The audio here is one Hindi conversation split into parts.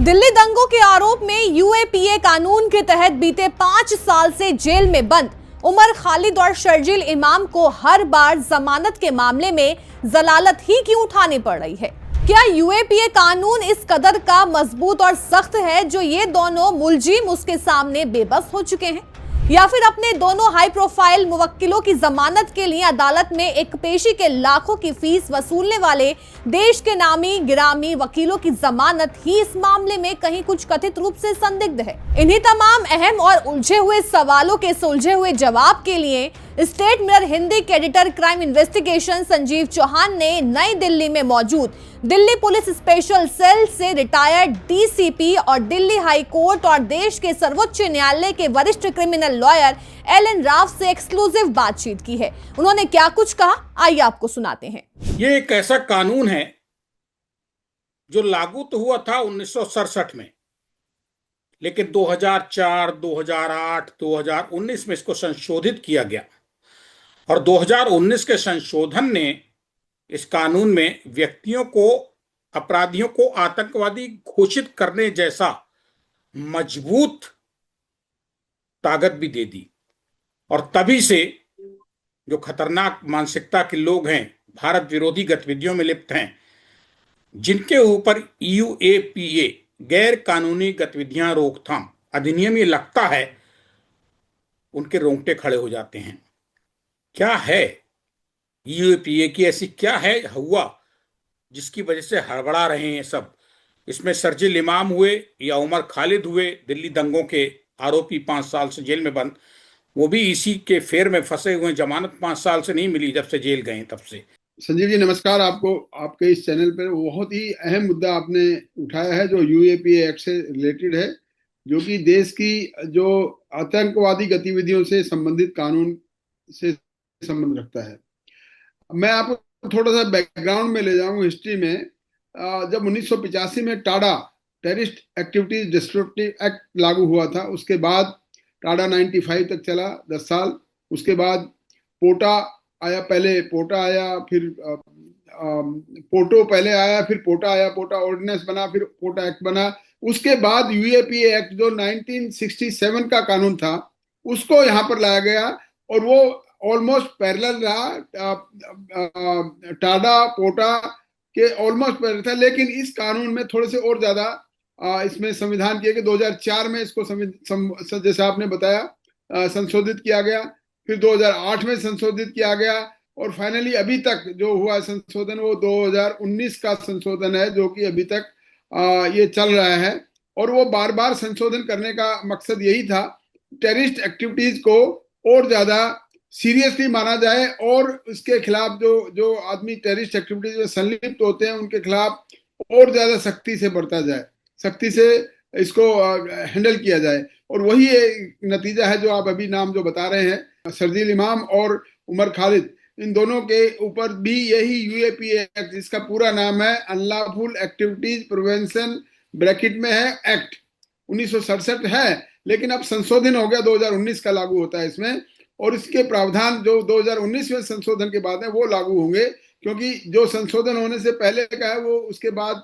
दिल्ली दंगों के आरोप में यूएपीए कानून के तहत बीते 5 साल से जेल में बंद उमर खालिद और शर्जील इमाम को हर बार जमानत के मामले में जलालत ही क्यों उठानी पड़ रही है? क्या यूएपीए कानून इस कदर का मजबूत और सख्त है जो ये दोनों मुलजिम उसके सामने बेबस हो चुके हैं, या फिर अपने दोनों हाई प्रोफाइल मुवक्किलों की जमानत के लिए अदालत में एक पेशी के लाखों की फीस वसूलने वाले देश के नामी गिरामी वकीलों की जमानत ही इस मामले में कहीं कुछ कथित रूप से संदिग्ध है? इन्हीं तमाम अहम और उलझे हुए सवालों के सुलझे हुए जवाब के लिए स्टेट मिरर हिंदी के editor crime investigation Sanjeev Chauhan ने नई दिल्ली में मौजूद दिल्ली पुलिस स्पेशल सेल से रिटायर्ड डीसीपी और दिल्ली हाई कोर्ट और देश के सर्वोच्च न्यायालय के वरिष्ठ क्रिमिनल लॉयर एलन राव से एक्सक्लूसिव बातचीत की है। उन्होंने क्या कुछ कहा, आइए आपको सुनाते हैं। ये एक ऐसा कानून है जो लागू तो हुआ था 1967 में, लेकिन 2004, 2008, 2019 में इसको संशोधित किया गया और 2019 के संशोधन ने इस कानून में व्यक्तियों को, अपराधियों को आतंकवादी घोषित करने जैसा मजबूत ताकत भी दे दी। और तभी से जो खतरनाक मानसिकता के लोग हैं, भारत विरोधी गतिविधियों में लिप्त हैं, जिनके ऊपर यूएपीए गैर कानूनी गतिविधियां रोकथाम अधिनियम ये लगता है, उनके रोंगटे खड़े हो जाते हैं। क्या है यूएपीए की ऐसी क्या है हुआ जिसकी वजह से हड़बड़ा रहे हैं सब? इसमें शर्जील इमाम हुए या उमर खालिद हुए, दिल्ली दंगों के आरोपी 5 साल से जेल में बंद, वो भी इसी के फेर में फंसे हुए। जमानत 5 साल से नहीं मिली जब से जेल गए तब से। संजीव जी नमस्कार। आपको आपके इस चैनल पर बहुत ही अहम मुद्दा आपने उठाया है जो यूएपीए एक्ट से रिलेटेड है, जो कि देश की जो आतंकवादी गतिविधियों से संबंधित कानून से संबंध रखता है। मैं आपको थोड़ा सा बैकग्राउंड में ले जाऊंगा हिस्ट्री में। जब 1985 में Tada terrorist activities destructive act लागू हुआ था, उसके बाद टाडा 95 तक चला 10 साल। उसके बाद पोटा आया, पहले पोटा आया, फिर पोटो पहले आया, फिर पोटा आया, पोटा ऑर्डिनेंस बना, फिर पोटा एक्ट बना। उसके बाद यूएपीए एक्ट जो 1967 का कानून था उसको यहाँ पर लाया गया और वो ऑलमोस्ट पैरेलल रहा, टाडा पोटा के ऑलमोस्ट पैरेलल था। लेकिन इस कानून में थोड़े से और ज्यादा इसमें संविधान किया गया। 2004 में इसको जैसे आपने बताया संशोधित किया गया, फिर 2008 में संशोधित किया गया और फाइनली अभी तक जो हुआ संशोधन वो 2019 का संशोधन है, जो कि अभी तक ये चल रहा है। और वो बार बार संशोधन करने का मकसद यही था, टेररिस्ट एक्टिविटीज को और ज्यादा सीरियसली माना जाए और इसके खिलाफ जो आदमी टेररिस्ट एक्टिविटीज में संलिप्त होते हैं उनके खिलाफ और ज्यादा सख्ती से बरता जाए, सख्ती से इसको हैंडल किया जाए। और वही एक नतीजा है जो आप अभी नाम जो बता रहे हैं, शर्जील इमाम और उमर खालिद, इन दोनों के ऊपर भी यही यूएपीए एक्ट, जिसका पूरा नाम है अनलॉफुल एक्टिविटीज प्रिवेंशन ब्रैकेट में है एक्ट, 1967 है, लेकिन अब संशोधन हो गया, 2019 का लागू होता है इसमें। और इसके प्रावधान जो 2019 में संशोधन के बाद है वो लागू होंगे, क्योंकि जो संशोधन होने से पहले का है वो उसके बाद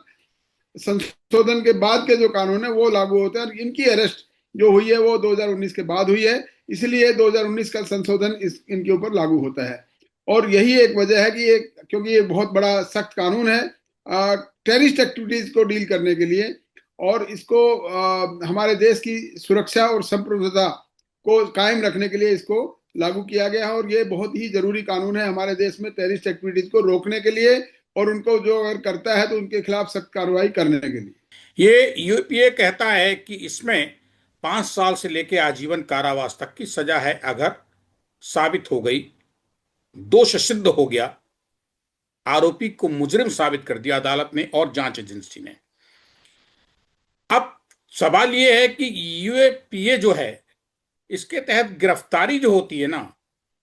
संशोधन के बाद के जो कानून है वो लागू होते हैं। और इनकी अरेस्ट जो हुई है वो 2019 के बाद हुई है, इसलिए 2019 का संशोधन इनके ऊपर लागू होता है। और यही एक वजह है कि क्योंकि ये बहुत बड़ा सख्त कानून है टेररिस्ट एक्टिविटीज को डील करने के लिए, और इसको हमारे देश की सुरक्षा और संप्रभुता को कायम रखने के लिए इसको लागू किया गया है। और ये बहुत ही जरूरी कानून है हमारे देश में टेररिस्ट एक्टिविटीज को रोकने के लिए, और उनको जो अगर करता है तो उनके खिलाफ सख्त कार्रवाई करने के लिए। ये यूएपीए कहता है कि इसमें 5 साल से लेकर आजीवन कारावास तक की सजा है अगर साबित हो गई, दोष सिद्ध हो गया, आरोपी को मुजरिम साबित कर दिया अदालत ने और जांच एजेंसी ने। अब सवाल यह है कि यूएपीए जो है, इसके तहत गिरफ्तारी जो होती है ना,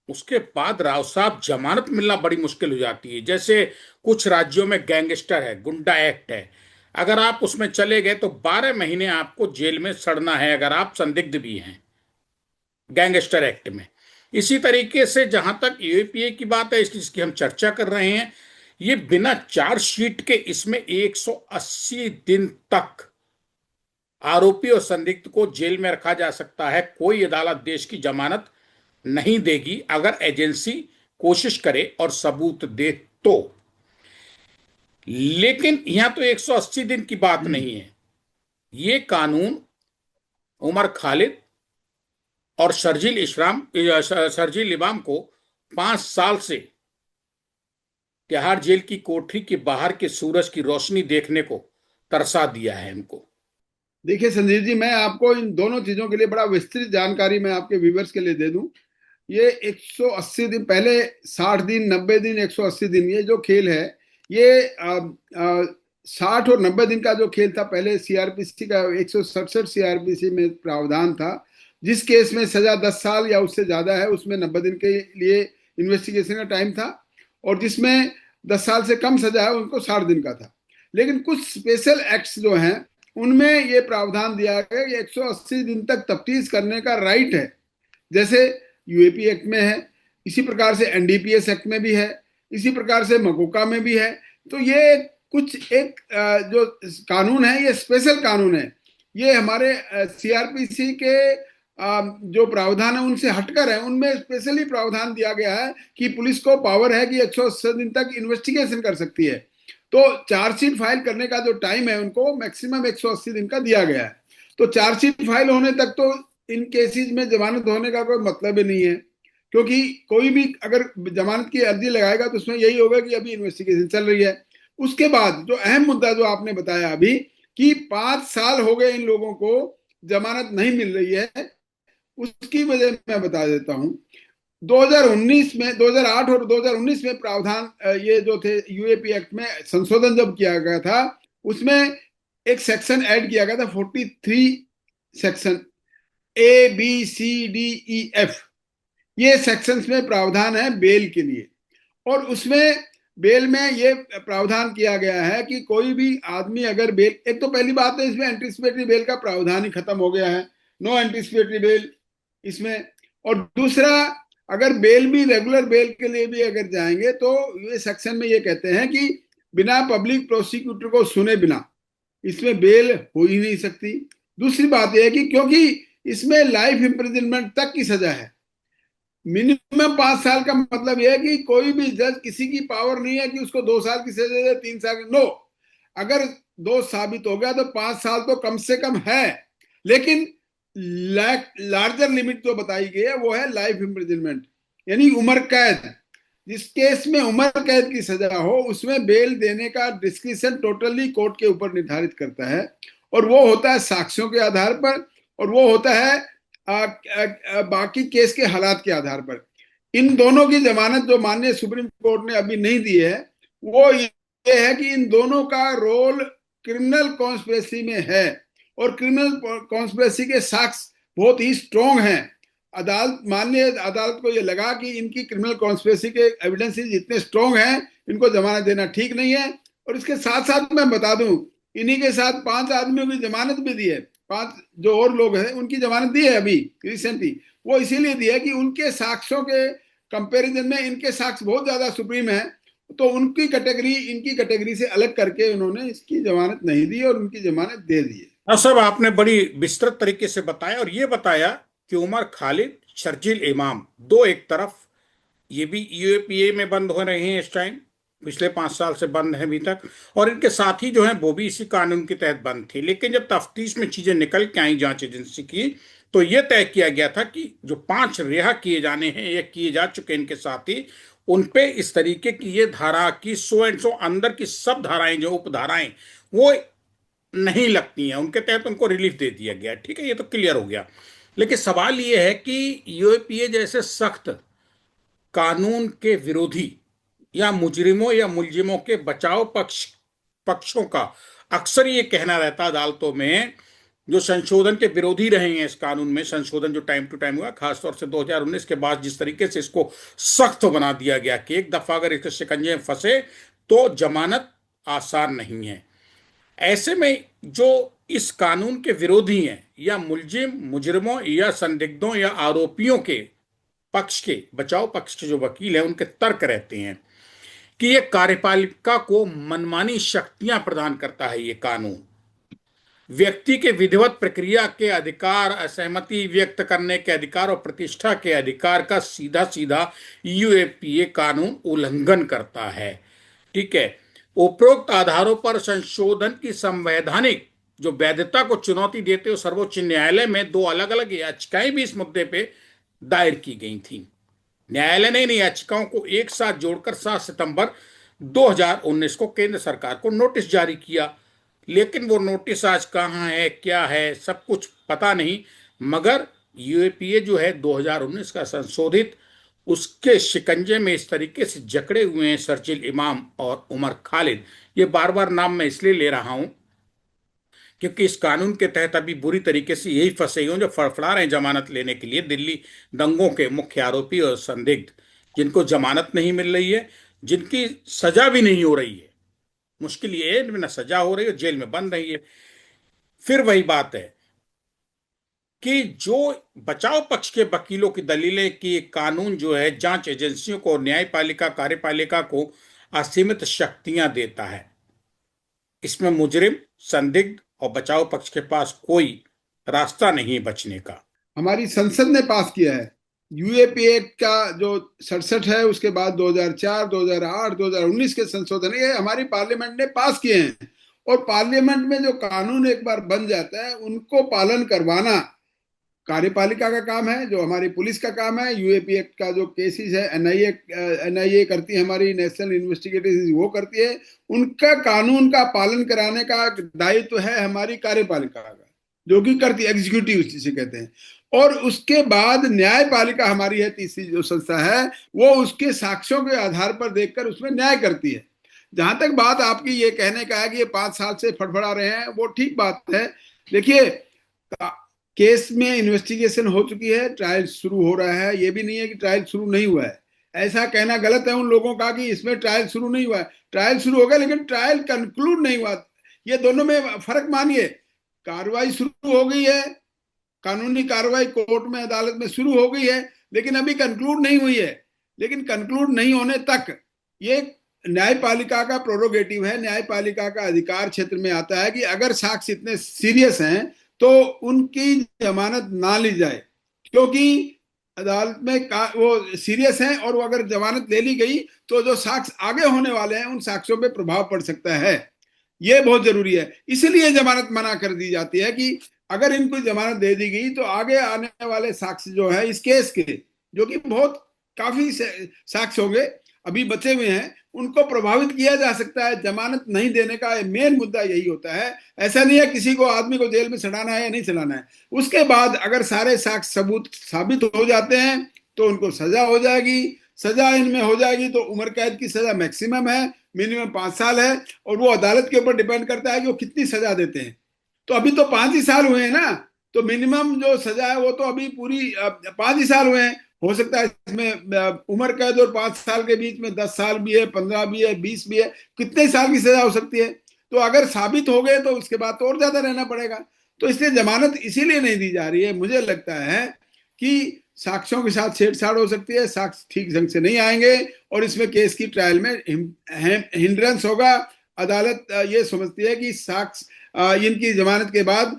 उसके बाद राव साहब जमानत मिलना बड़ी मुश्किल हो जाती है। जैसे कुछ राज्यों में गैंगस्टर है, गुंडा एक्ट है, अगर आप उसमें चले गए तो 12 महीने आपको जेल में सड़ना है अगर आप संदिग्ध भी हैं गैंगस्टर एक्ट में। इसी तरीके से जहां तक यूएपीए की बात है, जिसकी हम चर्चा कर रहे हैं, ये बिना चार्जशीट के इसमें 180 दिन तक आरोपी और संदिग्ध को जेल में रखा जा सकता है। कोई अदालत देश की जमानत नहीं देगी अगर एजेंसी कोशिश करे और सबूत दे तो। लेकिन यहां तो 180 दिन की बात नहीं है। ये कानून उमर खालिद और शर्जील इमाम को 5 साल से तिहाड़ जेल की कोठरी के बाहर के सूरज की रोशनी देखने को तरसा दिया है इनको। देखिए संजीव जी, मैं आपको इन दोनों चीजों के लिए बड़ा विस्तृत जानकारी मैं आपके व्यूवर्स के लिए दे दूं। ये 180 दिन पहले, 60 दिन, 90 दिन, 180 दिन, ये जो खेल है, ये 60 और 90 दिन का जो खेल था, पहले सीआरपीसी का 167 सीआरपीसी में प्रावधान था, जिस केस में सजा 10 साल या उससे ज्यादा है उसमें 90 दिन के लिए इन्वेस्टिगेशन का टाइम था, और जिसमें 10 साल से कम सजा है उनको 60 दिन का था। लेकिन कुछ स्पेशल एक्ट्स जो हैं उनमें ये प्रावधान दिया गया कि 180 दिन तक तफ्तीश करने का राइट है, जैसे यूएपी एक्ट में है, इसी प्रकार से एनडीपीएस एक्ट में भी है, इसी प्रकार से मकोका में भी है। तो ये कुछ एक जो कानून है ये स्पेशल कानून है। ये हमारे सीआरपीसी के जो प्रावधान है उनसे हटकर है। उनमें स्पेशली प्रावधान दिया गया है कि पुलिस को पावर है कि 180 दिन तक इन्वेस्टिगेशन कर सकती है। तो चार्जशीट फाइल करने का जो टाइम है उनको मैक्सिमम 180 दिन का दिया गया है। तो चार्जशीट फाइल होने तक तो इन केसेस में जमानत होने का कोई मतलब ही नहीं है, क्योंकि कोई भी अगर जमानत की अर्जी लगाएगा तो उसमें यही होगा कि अभी इन्वेस्टिगेशन चल रही है। उसके बाद जो अहम मुद्दा जो आपने बताया अभी कि 5 साल हो गए इन लोगों को जमानत नहीं मिल रही है, उसकी वजह मैं बता देता हूं। 2019 में, 2008 और 2019 में प्रावधान ये जो थे यूएपी एक्ट में संशोधन जब किया गया था, उसमें एक सेक्शन ऐड किया गया था 43 section A B C D E F. ये सेक्शंस में प्रावधान है बेल के लिए, और उसमें बेल में ये प्रावधान किया गया है कि कोई भी आदमी अगर बेल, एक तो पहली बात है इसमें एंटीसिपेटरी बेल का प्रावधान ही खत्म हो गया है, नो एंटीसिपेटरी बेल इसमें। और दूसरा, अगर बेल भी रेगुलर बेल के लिए भी अगर जाएंगे तो ये सेक्शन में ये कहते हैं कि बिना पब्लिक प्रोसिक्यूटर को सुने बिना इसमें बेल हो ही नहीं सकती। दूसरी बात यह है कि क्योंकि इसमें लाइफ इम्प्रिजनमेंट तक की सजा है, मिनिमम 5 साल का मतलब यह है कि कोई भी जज, किसी की पावर नहीं है कि उसको 2 साल की सजा दे, 3 साल की, नो। अगर दोष साबित हो गया तो 5 साल तो कम से कम है, लेकिन लार्जर लिमिट जो बताई गई है वो है लाइफ इम्प्रिजनमेंट, यानी उम्र कैद। जिस केस में उम्र कैद की सजा हो उसमें बेल देने का डिस्क्रिप्शन टोटली कोर्ट के ऊपर निर्धारित करता है, और वो होता है साक्ष्यों के आधार पर, और वो होता है बाकी केस के हालात के आधार पर। इन दोनों की जमानत जो माननीय सुप्रीम कोर्ट ने अभी नहीं दी है वो ये है कि इन दोनों का रोल क्रिमिनल कॉन्स्पिरेसी में है, और क्रिमिनल कॉन्स्पिरेसी के साक्ष्य बहुत ही स्ट्रॉन्ग हैं। माननीय अदालत को ये लगा कि इनकी क्रिमिनल कॉन्स्पिरेसी के एविडेंसेस इतने स्ट्रॉन्ग हैं, इनको जमानत देना ठीक नहीं है। और इसके साथ साथ मैं बता दूं, इन्हीं के साथ 5 आदमियों की जमानत भी दी है, 5 जो और लोग हैं उनकी जमानत दी है अभी रिसेंटली। वो इसीलिए दी है कि उनके साक्ष्यों के कंपैरिजन में इनके साक्ष्य बहुत ज्यादा सुप्रीम है, तो उनकी कैटेगरी इनकी कैटेगरी से अलग करके उन्होंने इसकी जमानत नहीं दी और उनकी जमानत दे दी है। हाँ साहब, आपने बड़ी विस्तृत तरीके से बताया, और ये बताया कि उमर खालिद, शर्जील इमाम दो एक तरफ, ये भी यूएपीए में बंद हो रहे हैं इस टाइम, पिछले 5 साल से बंद है अभी तक, और इनके साथी जो हैं वो भी इसी कानून के तहत बंद थे। लेकिन जब तफ्तीश में चीजें निकल के आई जांच एजेंसी की, तो यह तय किया गया था कि जो 5 रिहा किए जाने हैं या किए जा चुके इनके साथी, उन पे इस तरीके की ये धारा की 100 एंड 100 अंदर की सब धाराएं जो उपधाराएं वो नहीं लगती हैं, उनके तहत उनको रिलीफ दे दिया गया। ठीक है, ये तो क्लियर हो गया। लेकिन सवाल ये है कि यूएपीए जैसे सख्त कानून के विरोधी या मुजरिमों या मुलजिमों के बचाव पक्षों का अक्सर ये कहना रहता अदालतों में, जो संशोधन के विरोधी रहे हैं इस कानून में, संशोधन जो टाइम टू टाइम हुआ, खासतौर से 2019 के बाद जिस तरीके से इसको सख्त बना दिया गया कि एक दफा अगर इसके शिकंजे में फंसे तो जमानत आसान नहीं है। ऐसे में जो इस कानून के विरोधी हैं या मुजरिमों या संदिग्धों या आरोपियों के पक्ष के बचाव पक्ष के जो वकील हैं, उनके तर्क रहते हैं कि ये कार्यपालिका को मनमानी शक्तियां प्रदान करता है ये कानून। व्यक्ति के विधिवत प्रक्रिया के अधिकार, असहमति व्यक्त करने के अधिकार और प्रतिष्ठा के अधिकार का सीधा सीधा यूएपीए कानून उल्लंघन करता है। ठीक है। उपरोक्त आधारों पर संशोधन की संवैधानिक जो वैधता को चुनौती देते हुए सर्वोच्च न्यायालय में 2 अलग अलग याचिकाएं भी इस मुद्दे पे दायर की गई थी। न्यायालय ने इन याचिकाओं को एक साथ जोड़कर 7 सितंबर 2019 को केंद्र सरकार को नोटिस जारी किया, लेकिन वो नोटिस आज कहाँ है, क्या है, सब कुछ पता नहीं। मगर यूएपीए जो है 2019 का संशोधित, उसके शिकंजे में इस तरीके से जकड़े हुए हैं शर्जील इमाम और उमर खालिद। ये बार बार नाम मैं इसलिए ले रहा हूं क्योंकि इस कानून के तहत अभी बुरी तरीके से यही फंसे हुए जो फड़फड़ा रहे हैं जमानत लेने के लिए, दिल्ली दंगों के मुख्य आरोपी और संदिग्ध, जिनको जमानत नहीं मिल रही है, जिनकी सजा भी नहीं हो रही है। मुश्किल ये है इनमें न सजा हो रही है, जेल में बंद रही है। फिर वही बात है कि जो बचाव पक्ष के वकीलों की दलीलें कि कानून जो है जांच एजेंसियों को, न्यायपालिका, कार्यपालिका को असीमित शक्तियां देता है। इसमें मुजरिम, संदिग्ध और बचाव पक्ष के पास कोई रास्ता नहीं है बचने का। हमारी संसद ने पास किया है यूएपीए का जो 67 है, उसके बाद 2004, 2008, 2019 के संशोधन ये हमारी पार्लियामेंट ने पास किए हैं। और पार्लियामेंट में जो कानून एक बार बन जाता है उनको पालन करवाना कार्यपालिका का काम है, जो हमारी पुलिस का काम है। यूएपीए का जो केसेस है एनआईए करती है, हमारी नेशनल इन्वेस्टिगेटिव वो करती है। उनका कानून का पालन कराने का दायित्व है हमारी कार्यपालिका का, जो कि करती है, एग्जीक्यूटिव जिसे कहते हैं। और उसके बाद न्यायपालिका हमारी है, तीसरी जो संस्था है, वो उसके साक्ष्यों के आधार पर देखकर उसमें न्याय करती है। जहां तक बात आपकी ये कहने का है कि ये 5 साल से फड़फड़ा रहे हैं, वो ठीक बात है। देखिए, केस में इन्वेस्टिगेशन हो चुकी है, ट्रायल शुरू हो रहा है। ये भी नहीं है कि ट्रायल शुरू नहीं हुआ है। ऐसा कहना गलत है उन लोगों का कि इसमें ट्रायल शुरू नहीं हुआ है। ट्रायल शुरू हो गया लेकिन ट्रायल कंक्लूड नहीं हुआ। ये दोनों में फर्क मानिए। कार्रवाई शुरू हो गई है, कानूनी कार्रवाई कोर्ट में, अदालत में शुरू हो गई है, लेकिन अभी कंक्लूड नहीं हुई है। लेकिन कंक्लूड नहीं होने तक ये न्यायपालिका का प्रोरोगेटिव है, न्यायपालिका का अधिकार क्षेत्र में आता है कि अगर साक्ष्य इतने सीरियस हैं तो उनकी जमानत ना ली जाए, क्योंकि अदालत में वो सीरियस हैं और वो अगर जमानत ले ली गई तो जो साक्ष्य आगे होने वाले हैं उन साक्ष्यों पे प्रभाव पड़ सकता है। ये बहुत जरूरी है। इसलिए जमानत मना कर दी जाती है कि अगर इनको जमानत दे दी गई तो आगे आने वाले साक्ष्य जो है इस केस के, जो कि बहुत काफी साक्ष्य होंगे अभी बचे हुए हैं, उनको प्रभावित किया जा सकता है। जमानत नहीं देने का मेन मुद्दा यही होता है। ऐसा नहीं है किसी को, आदमी को जेल में सड़ाना है या नहीं सड़ाना है। उसके बाद अगर सारे साक्ष्य सबूत साबित हो जाते हैं तो उनको सजा हो जाएगी। सजा इनमें हो जाएगी तो उम्र कैद की सजा मैक्सिमम है, मिनिमम 5 साल है, और वो अदालत के ऊपर डिपेंड करता है कि वो कितनी सजा देते हैं। तो अभी तो 5 ही साल हुए हैं ना, तो मिनिमम जो सजा है वो तो अभी पूरी 5 ही साल हुए हैं। हो सकता है इसमें उम्र कैद और 5 साल के बीच में 10 साल भी है, 15 भी है, 20 भी है, कितने साल की सजा हो सकती है। तो अगर साबित हो गए तो उसके बाद तो और ज्यादा रहना पड़ेगा। तो इसलिए जमानत इसीलिए नहीं दी जा रही है। मुझे लगता है कि साक्ष्यों के साथ छेड़छाड़ हो सकती है, साक्ष्य ठीक ढंग से नहीं आएंगे और इसमें केस की ट्रायल में हिंड्रेंस होगा। अदालत ये समझती है कि साक्ष्य इनकी जमानत के बाद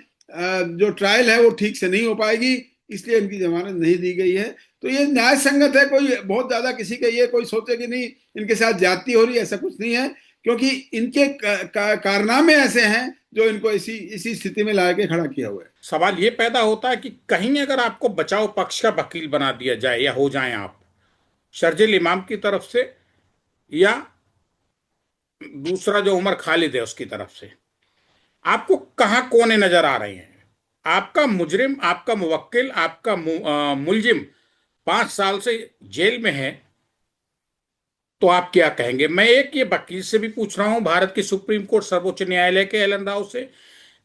जो ट्रायल है वो ठीक से नहीं हो पाएगी, इसलिए इनकी जमानत नहीं दी गई है। तो ये न्याय संगत है। कोई बहुत ज्यादा किसी के ये कोई सोचे कि नहीं इनके साथ ज्यादती हो रही है, ऐसा कुछ नहीं है, क्योंकि इनके कारनामे ऐसे हैं जो इनको इसी स्थिति में ला के खड़ा किया हुआ है। सवाल ये पैदा होता है कि कहीं अगर आपको बचाव पक्ष का वकील बना दिया जाए या हो जाए आप शर्जील इमाम की तरफ से या दूसरा जो उमर खालिद है उसकी तरफ से, आपको कहां कोने नजर आ रहे हैं? आपका मुजरिम, आपका मुवक्किल, आपका मुलजिम 5 साल से जेल में है, तो आप क्या कहेंगे? मैं एक ये वकील से भी पूछ रहा हूं, भारत की सुप्रीम कोर्ट सर्वोच्च न्यायालय के एलन राव से,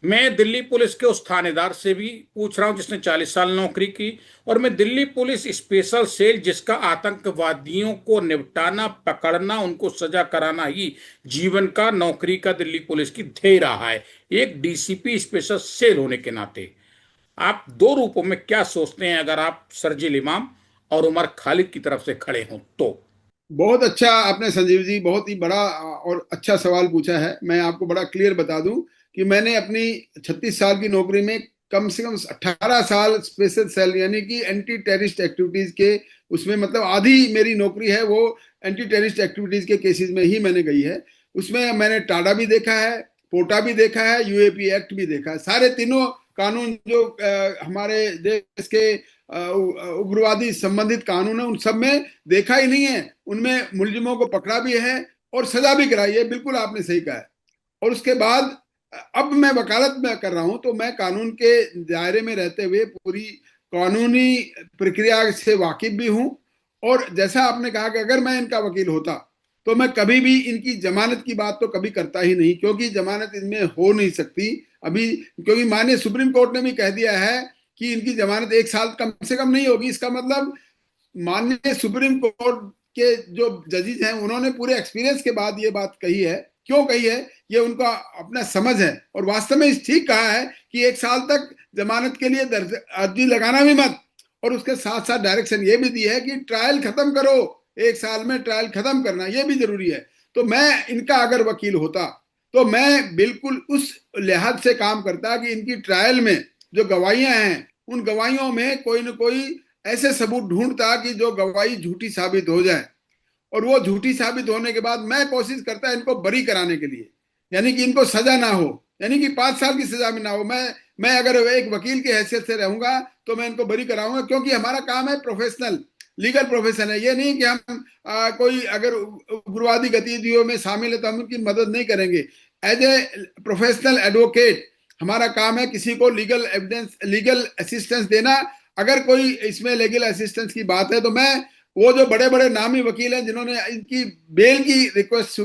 मैं दिल्ली पुलिस के उस थानेदार से भी पूछ रहा हूं जिसने 40 साल नौकरी की, और मैं दिल्ली पुलिस स्पेशल सेल जिसका आतंकवादियों को निपटाना, पकड़ना, उनको सजा कराना ही जीवन का, नौकरी का दिल्ली पुलिस की ध्येय रहा है, एक डीसीपी स्पेशल सेल होने के नाते आप 2 रूपों में क्या सोचते हैं अगर आप शर्जील इमाम और उमर खालिद की तरफ से खड़े हों तो? बहुत अच्छा आपने संजीव जी बहुत ही बड़ा और अच्छा सवाल पूछा है। मैं आपको बड़ा क्लियर बता दूं कि मैंने अपनी 36 साल की नौकरी में कम से कम 18 साल स्पेशल सेल यानी कि एंटी टेररिस्ट एक्टिविटीज के उसमें, मतलब आधी मेरी नौकरी है वो एंटी टेररिस्ट एक्टिविटीज के केसेस में ही मैंने गई है। उसमें मैंने टाडा भी देखा है, पोटा भी देखा है, यूएपी एक्ट भी देखा है। सारे तीनों कानून जो हमारे देश के उग्रवादी संबंधित कानून है उन सब में देखा ही नहीं है। उनमें मुलजिमों को पकड़ा भी है और सजा भी कराई है, बिल्कुल आपने सही कहा है। और उसके बाद अब मैं वकालत में कर रहा हूं तो मैं कानून के दायरे में रहते हुए पूरी कानूनी प्रक्रिया से वाकिफ भी हूं। और जैसा आपने कहा कि अगर मैं इनका वकील होता तो मैं कभी भी इनकी जमानत की बात तो कभी करता ही नहीं, क्योंकि जमानत इनमें हो नहीं सकती अभी, क्योंकि माननीय सुप्रीम कोर्ट ने भी कह दिया है कि इनकी जमानत 1 साल कम से कम नहीं होगी। इसका मतलब माननीय सुप्रीम कोर्ट के जो जजेस हैं उन्होंने पूरे एक्सपीरियंस के बाद ये बात कही है। क्यों कही है? ये उनका अपना समझ है और वास्तव में ठीक कहा है कि 1 साल तक जमानत के लिए अर्जी लगाना भी मत, और उसके साथ साथ डायरेक्शन ये भी दी है कि ट्रायल खत्म करो, 1 साल में ट्रायल खत्म करना ये भी जरूरी है। तो मैं इनका अगर वकील होता तो मैं बिल्कुल उस लिहाज से काम करता कि इनकी ट्रायल में जो गवाहियां हैं उन गवाहियों में कोई ना कोई ऐसे सबूत ढूंढता कि जो गवाही झूठी साबित हो जाए, और वो झूठी साबित होने के बाद मैं कोशिश करता इनको बरी कराने के लिए, यानी कि इनको सजा ना हो, यानी कि 5 साल की सजा में ना हो। मैं अगर एक वकील की हैसियत से रहूंगा तो मैं इनको बरी कराऊंगा, क्योंकि हमारा काम है प्रोफेशनल, लीगल प्रोफेशन है। ये नहीं कि हम कोई अगर उग्रवादी गतिविधियों में शामिल है तो हम उनकी मदद नहीं करेंगे। एज ए प्रोफेशनल एडवोकेट हमारा काम है किसी को लीगल एविडेंस, लीगल असिस्टेंस देना। अगर कोई इसमें लीगल असिस्टेंस की बात है तो मैं वो जो बड़े बड़े नामी वकील हैं जिन्होंने इनकी बेल की रिक्वेस्ट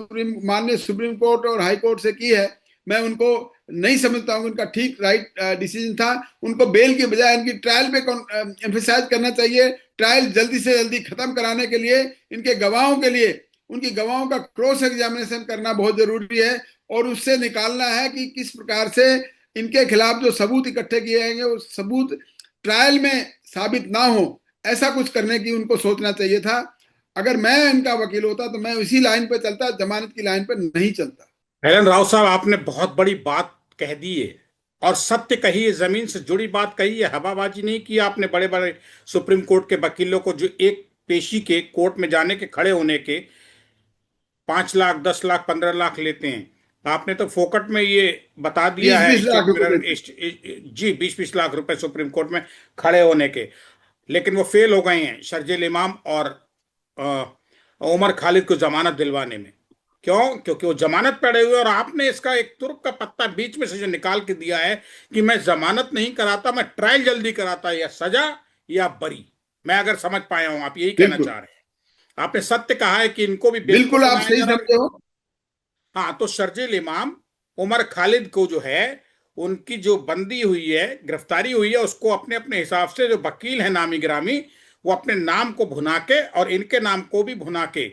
माननीय सुप्रीम कोर्ट और हाई कोर्ट से की है, मैं उनको नहीं समझता हूँ उनका ठीक राइट डिसीजन था। उनको बेल की बजाय इनकी ट्रायल पे एम्फेसाइज करना चाहिए। ट्रायल जल्दी से जल्दी खत्म कराने के लिए इनके गवाहों के लिए उनकी गवाहों का क्रॉस एग्जामिनेशन करना बहुत जरूरी है, और उससे निकालना है कि किस प्रकार से इनके खिलाफ जो सबूत इकट्ठे किए जाएंगे वो सबूत ट्रायल में साबित ना हो, ऐसा कुछ करने की उनको सोचना चाहिए था। अगर मैं इनका वकील होता तो मैं इसी लाइन पे चलता, जमानत की लाइन पे नहीं चलता। एलन राव साहब, आपने बहुत बड़ी बात कह दी है और सत्य कही है, जमीन से जुड़ी बात कही है, हवाबाजी नहीं की आपने। बड़े बड़े सुप्रीम कोर्ट के वकीलों को जो एक पेशी के कोर्ट में जाने के खड़े होने के 5 लाख 10 लाख 15 लाख लेते हैं, आपने तो फोकट में ये बता दिया 20-20 है। लाख स्टेट रुपए मिरर देते। जी 20-20 लाख रुपए सुप्रीम कोर्ट में खड़े होने के, लेकिन वो फेल हो गए हैं शर्जील इमाम और उमर खालिद को जमानत दिलवाने में। क्यों? क्योंकि वो जमानत पड़े हुए, और आपने इसका एक तुर्क का पत्ता बीच में से जो निकाल के दिया है कि मैं जमानत नहीं कराता, मैं ट्रायल जल्दी कराता, या सजा या बरी। मैं अगर समझ पाया हूं आप यही कहना बिल्कुल चाह रहे हैं। आपने सत्य कहा है कि इनको भी बेवकूफ बिल्कुल आप बनाया सही जा रहा समझे है। हो। हाँ, तो शर्जील इमाम, उमर खालिद को जो है उनकी जो बंदी हुई है, गिरफ्तारी हुई है, उसको अपने अपने हिसाब से जो वकील है नामी गिरामी, वो अपने नाम को भुना के और इनके नाम को भी भुना के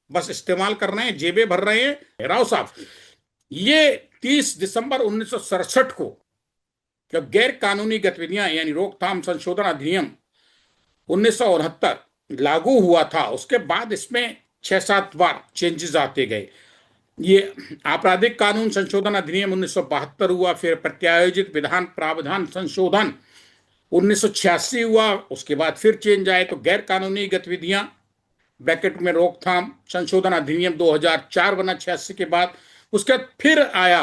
बस इस्तेमाल कर रहे हैं, जेबें भर रहे हैं। राव साहब, ये 30 दिसंबर 1967 को जब गैर कानूनी गतिविधियां यानी रोकथाम संशोधन अधिनियम 1969 लागू हुआ था, उसके बाद इसमें 6-7 बार चेंजेस आते गए। ये आपराधिक कानून संशोधन अधिनियम 1972 हुआ, फिर प्रत्यायोजित विधान प्रावधान संशोधन 1986 हुआ, उसके बाद फिर चेंज आए। तो गैर कानूनी गतिविधियां ब्रैकेट में रोकथाम संशोधन अधिनियम 2004 बना 86 के बाद। उसके बाद फिर आया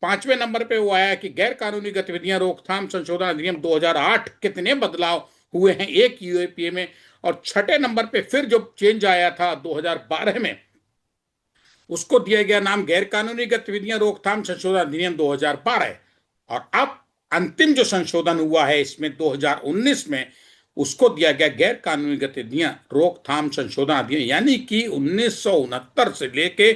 5वें नंबर पे वो आया कि गैर कानूनी गतिविधियां रोकथाम संशोधन अधिनियम 2008। कितने बदलाव हुए हैं एक यूएपीए में। और 6ठे नंबर पे फिर जो चेंज आया था 2012 में, उसको दिया गया नाम गैर कानूनी गतिविधियां रोकथाम संशोधन अधिनियम 2012। और अब अंतिम जो संशोधन हुआ है इसमें 2019 में, उसको दिया गया गैर कानूनी गतिविधियां रोकथाम संशोधन अधिनियम। यानी कि 1969 से लेके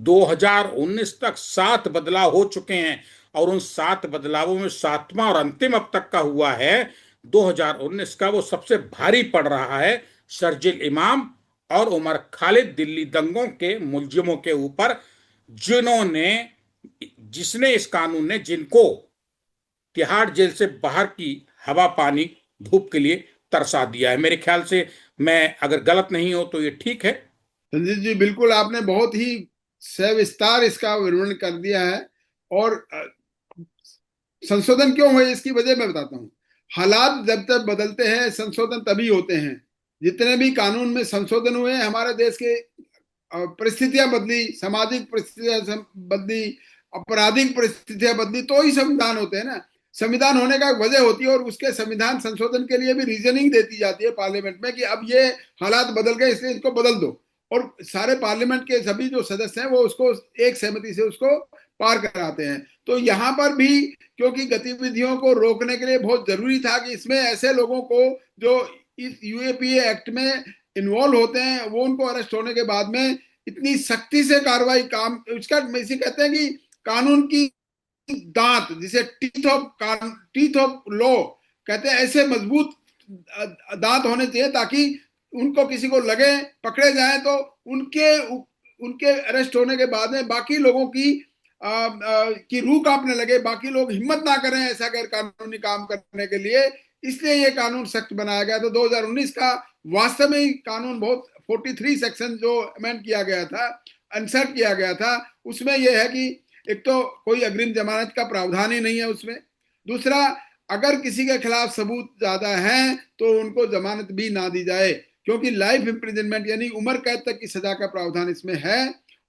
2019 तक 7 बदलाव हो चुके हैं, और उन 7 बदलावों में 7वां और अंतिम अब तक का हुआ है 2019 का, वो सबसे भारी पड़ रहा है शर्जील इमाम और उमर खालिद दिल्ली दंगों के मुलजिमों के ऊपर, जिसने इस कानून ने जिनको तिहाड़ जेल से बाहर की हवा पानी धूप के लिए तरसा दिया है। मेरे ख्याल से मैं अगर गलत नहीं हो तो ये ठीक है। संजीव जी बिल्कुल आपने बहुत ही सविस्तार इसका विवरण कर दिया है। और संशोधन क्यों हुए इसकी वजह मैं बताता हूँ। हालात जब तक बदलते हैं संशोधन तभी होते हैं। जितने भी कानून में संशोधन हुए हैं, हमारे देश के परिस्थितियां बदली, सामाजिक परिस्थितियां बदली, आपराधिक परिस्थितियां बदली, तो ही संविधान होते हैं ना। संविधान होने का वजह होती है और उसके संविधान संशोधन के लिए भी रीजनिंग देती जाती है पार्लियामेंट में कि अब ये हालात बदल गए इसलिए इसको बदल दो। और सारे पार्लियामेंट के सभी जो सदस्य हैं वो उसको एक सहमति से उसको पार कराते हैं। तो यहाँ पर भी क्योंकि गतिविधियों को रोकने के लिए बहुत जरूरी था कि इसमें ऐसे लोगों को जो इस यूएपीए एक्ट में इन्वॉल्व होते हैं वो उनको अरेस्ट होने के बाद में इतनी सख्ती से कार्रवाई काम उसका इसे कहते हैं कि कानून की दांत, जिसे टीथ ऑफ लॉ कहते हैं, ऐसे मजबूत दांत होने चाहिए ताकि उनको किसी को लगे पकड़े जाए तो उनके उनके अरेस्ट होने के बाद में बाकी लोगों की रूह कांपने लगे, बाकी लोग हिम्मत ना करें ऐसा गैर कानूनी काम करने के लिए। इसलिए ये कानून सख्त बनाया गया। तो 2019 का वास्तव में ही कानून बहुत 43 सेक्शन जो अमेंड किया गया था, इंसर्ट किया गया था, उसमें यह है कि एक तो कोई अग्रिम जमानत का प्रावधान ही नहीं है उसमें। दूसरा, अगर किसी के खिलाफ सबूत ज्यादा हैं तो उनको जमानत भी ना दी जाए, क्योंकि लाइफ इम्प्रिजनमेंट यानी उम्र कैद तक की सजा का प्रावधान इसमें है।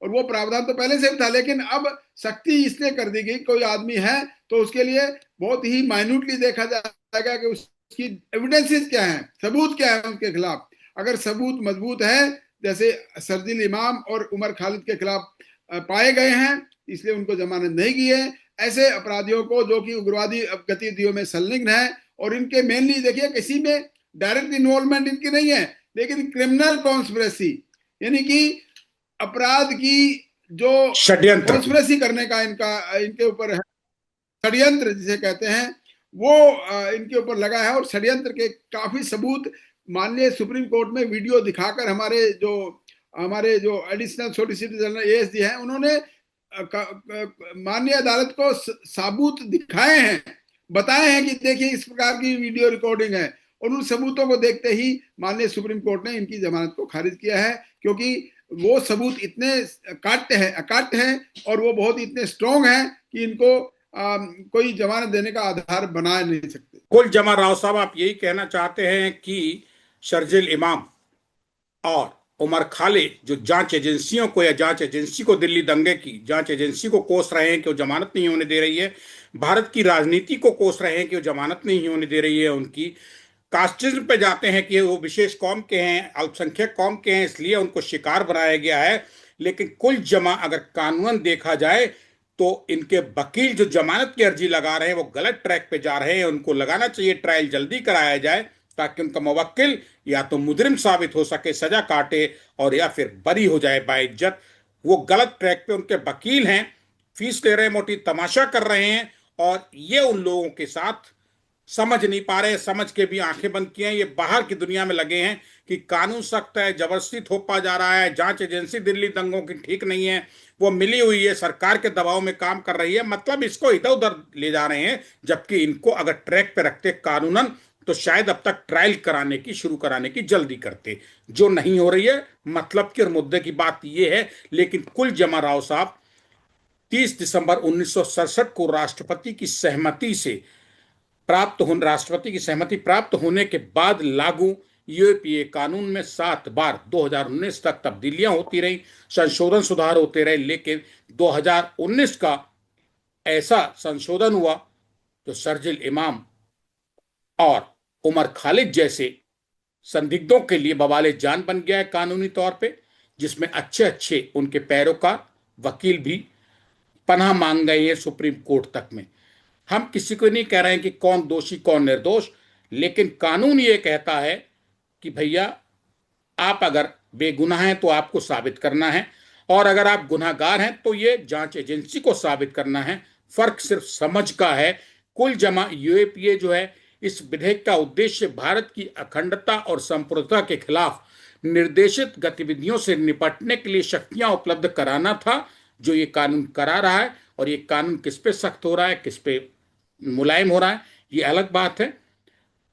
और वो प्रावधान तो पहले से भी था, लेकिन अब सख्ती इसलिए कर दी गई, कोई आदमी है तो उसके लिए बहुत ही माइन्यूटली देखा जाएगा कि उसकी एविडेंसेस क्या है, सबूत क्या है उनके खिलाफ। अगर सबूत मजबूत है, जैसे शर्जील इमाम और उमर खालिद के खिलाफ पाए गए हैं इसलिए उनको जमानत नहीं की है, ऐसे अपराधियों को जो कि उग्रवादी गतिविधियों में संलिग्न है और इनके मेनली देखिए किसी में डायरेक्ट इन्वॉल्वमेंट इनकी नहीं है, लेकिन क्रिमिनल कॉन्स्पिरेसी यानी कि अपराध की जो षड्यंत्र कॉन्स्पिरेसी करने का इनके ऊपर है, षड्यंत्र जिसे कहते हैं वो इनके ऊपर लगा है। और षड्यंत्र के काफी सबूत माननीय सुप्रीम कोर्ट में वीडियो दिखाकर हमारे जो एडिशनल सॉलिसिटर जनरल एएसडी हैं उन्होंने माननीय अदालत को सबूत दिखाए हैं, बताए हैं कि देखिए इस प्रकार की वीडियो रिकॉर्डिंग है। और उन सबूतों को देखते ही माननीय सुप्रीम कोर्ट ने इनकी जमानत को खारिज किया है, क्योंकि वो सबूत इतने अकाट्य हैं और वो बहुत इतने स्ट्रॉन्ग हैं कि इनको कोई जमानत देने का आधार बना नहीं सकते। कुल जमा राव साहब, आप यही कहना चाहते हैं कि शर्जील इमाम और उमर खालिद जो जांच एजेंसियों को या जांच एजेंसी को, दिल्ली दंगे की जांच एजेंसी को कोस रहे हैं कि वो जमानत नहीं होने दे रही है, भारत की राजनीति को कोस रहे हैं कि वो जमानत नहीं होने दे रही है, उनकी कास्टिज्म पे जाते हैं कि वो विशेष कौम के हैं, अल्पसंख्यक कौम के हैं, इसलिए उनको शिकार बनाया गया है। लेकिन कुल जमा अगर कानूनन देखा जाए तो इनके वकील जो जमानत की अर्जी लगा रहे हैं वो गलत ट्रैक पे जा रहे हैं। उनको लगाना चाहिए ट्रायल जल्दी कराया जाए ताकि उनका मुवक्किल या तो मुजरिम साबित हो सके, सजा काटे, और या फिर बरी हो जाए बाइज्जत। वो गलत ट्रैक पे उनके वकील हैं, फीस ले रहे हैं, मोटी तमाशा कर रहे हैं, और ये उन लोगों के साथ समझ नहीं पा रहे, समझ के भी आंखें बंद किए हैं। ये बाहर की दुनिया में लगे हैं कि कानून सख्त है, जबरदस्ती थोपा जा रहा है, जांच एजेंसी दिल्ली दंगों की ठीक नहीं है, वो मिली हुई है, सरकार के दबाव में काम कर रही है, मतलब इसको इधर उधर ले जा रहे हैं। जबकि इनको अगर ट्रैक पे रखते कानूनन तो शायद अब तक ट्रायल शुरू कराने की जल्दी करते, जो नहीं हो रही है। मतलब की और मुद्दे की बात यह है। लेकिन कुल जमा राव साहब 30 दिसंबर 1967 को राष्ट्रपति की सहमति प्राप्त होने के बाद लागू यूएपीए कानून में 7 बार 2019 तक तब्दीलियां होती रही, संशोधन सुधार होते रहे। लेकिन 2019 का ऐसा संशोधन हुआ जो शर्जील इमाम और उमर खालिद जैसे संदिग्धों के लिए बवाले जान बन गया है कानूनी तौर पे, जिसमें अच्छे अच्छे उनके पैरोकार वकील भी पनाह मांग गए हैं सुप्रीम कोर्ट तक में। हम किसी को नहीं कह रहे हैं कि कौन दोषी कौन निर्दोष, लेकिन कानून ये कहता है कि भैया आप अगर बेगुनाह हैं तो आपको साबित करना है, और अगर आप गुनाहगार हैं तो ये जांच एजेंसी को साबित करना है। फर्क सिर्फ समझ का है। कुल जमा यूएपीए जो है, इस विधेयक का उद्देश्य भारत की अखंडता और संप्रभुता के खिलाफ निर्देशित गतिविधियों से निपटने के लिए शक्तियां उपलब्ध कराना था, जो ये कानून करा रहा है। और ये कानून किस पे सख्त हो रहा है, किस पे मुलायम हो रहा है, ये अलग बात है।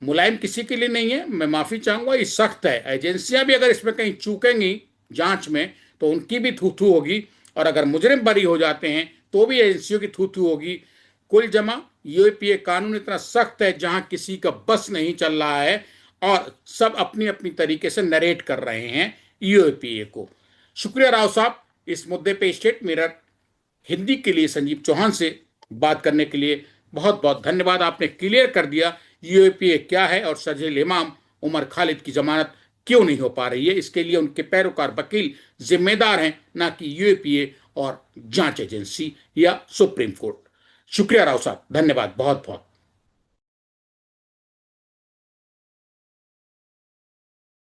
मुलायम किसी के लिए नहीं है, मैं माफी चाहूंगा, ये सख्त है। एजेंसियां भी अगर इसमें कहीं चूकेंगी जांच में तो उनकी भी थू थू होगी, और अगर मुजरिम बरी हो जाते हैं तो भी एजेंसियों की थू थू होगी। कुल जमा यूएपीए कानून इतना सख्त है जहां किसी का बस नहीं चल रहा है और सब अपनी अपनी तरीके से नरेट कर रहे हैं यूएपीए को। शुक्रिया राव साहब, इस मुद्दे पे स्टेट मिरर हिंदी के लिए संजीव चौहान से बात करने के लिए बहुत बहुत धन्यवाद। आपने क्लियर कर दिया यूएपीए क्या है और शर्जील इमाम उमर खालिद की जमानत क्यों नहीं हो पा रही है। इसके लिए उनके पैरोकार वकील जिम्मेदार हैं, ना कि यूएपीए और जांच एजेंसी या सुप्रीम कोर्ट। शुक्रिया राव साहब, धन्यवाद बहुत बहुत।